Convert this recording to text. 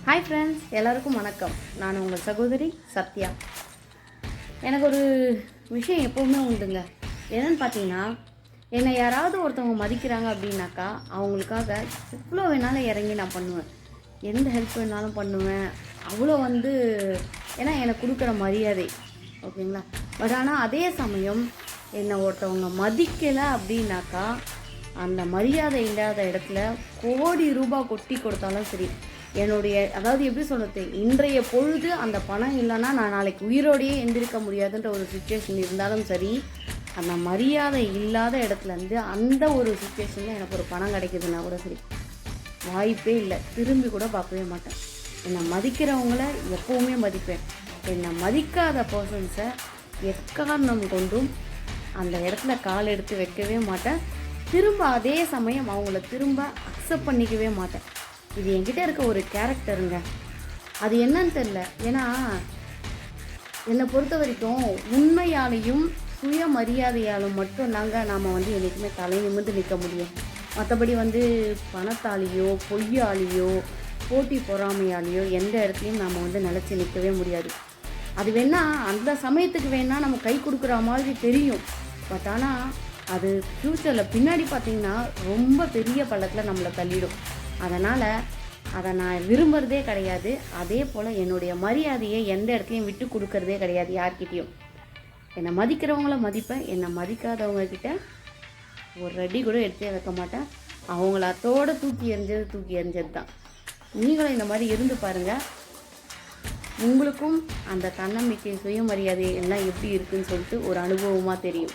Hi friends, எல்லாருக்கும் வணக்கம். நான் உங்கள் சகோதரி சத்யா. எனக்கு ஒரு விஷயம் எப்போவுமே உண்டுங்க. என்னென்னு பார்த்தீங்கன்னா, என்னை யாராவது ஒருத்தவங்க மதிக்கிறாங்க அப்படின்னாக்கா அவங்களுக்காக எவ்வளோ வேணாலும் இறங்கி நான் பண்ணுவேன். எந்த ஹெல்ப் வேணாலும் பண்ணுவேன். அவ்வளோ ஏன்னா எனக்கு கொடுக்குற மரியாதை, ஓகேங்களா. பட் ஆனால் அதே சமயம் என்னை ஒருத்தவங்க மதிக்கலை அப்படின்னாக்கா அந்த மரியாதை இல்லாத இடத்துல கோடி ரூபாய் கொட்டி கொடுத்தாலும் சரி, அதாவது எப்படி சொல்கிறது, இன்றைய பொழுது அந்த பணம் இல்லைன்னா நான் நாளைக்கு உயிரோடையே எந்திரிக்க முடியாதுன்ற ஒரு சுச்சுவேஷன் இருந்தாலும் சரி, அந்த மரியாதை இல்லாத இடத்துலேருந்து அந்த ஒரு சுச்சுவேஷனில் எனக்கு ஒரு பணம் கிடைக்குதுன்னா கூட சரி, வாய்ப்பே இல்லை, திரும்பி கூட பார்க்கவே மாட்டேன். என்னை மதிக்கிறவங்கள எப்போவுமே மதிப்பேன். என்னை மதிக்காத பர்சன்ஸை எக்காரணம் கொண்டும் அந்த இடத்துல கால் எடுத்து வைக்கவே மாட்டேன். திரும்ப அதே சமயம் அவங்கள திரும்ப அக்செப்ட் பண்ணிக்கவே மாட்டேன். இது என்கிட்ட இருக்க ஒரு கேரக்டருங்க. அது என்னன்னு தெரில. ஏன்னா என்னை பொறுத்த வரைக்கும் உண்மையாலையும் சுயமரியாதையாலும் மட்டும் நாம் என்றைக்குமே தலை நிமிர்ந்து நிற்க முடியும். மற்றபடி பணத்தாலேயோ பொய்யாலேயோ போட்டி பொறாமையாலேயோ எந்த இடத்துலையும் நாம் நிலச்சி நிற்கவே முடியாது. அது வேணால் அந்த சமயத்துக்கு வேணால் நம்ம கை கொடுக்குற மாதிரி தெரியும். பட் ஆனால் அது ஃப்யூச்சரில் பின்னாடி பார்த்திங்கன்னா ரொம்ப பெரிய பள்ளத்தில் நம்மளை தள்ளிடும். அதனால் அதை நான் விரும்புகிறதே கிடையாது. அதே போல் என்னுடைய மரியாதையை எந்த இடத்துலையும் விட்டு கொடுக்கறதே கிடையாது யார்கிட்டையும். என்னை மதிக்கிறவங்கள மதிப்பேன். என்னை மதிக்காதவங்கக்கிட்ட ஒரு அடி கூட எடுத்தே வைக்க மாட்டேன். அவங்கள அதோடு தூக்கி எறிஞ்சது தான். நீங்களும் இந்த மாதிரி இருந்து பாருங்கள். உங்களுக்கும் அந்த தன்னம்பிக்கை சுயமரியாதை எல்லாம் எப்படி இருக்குதுன்னு சொல்லிட்டு ஒரு அனுபவமாக தெரியும்.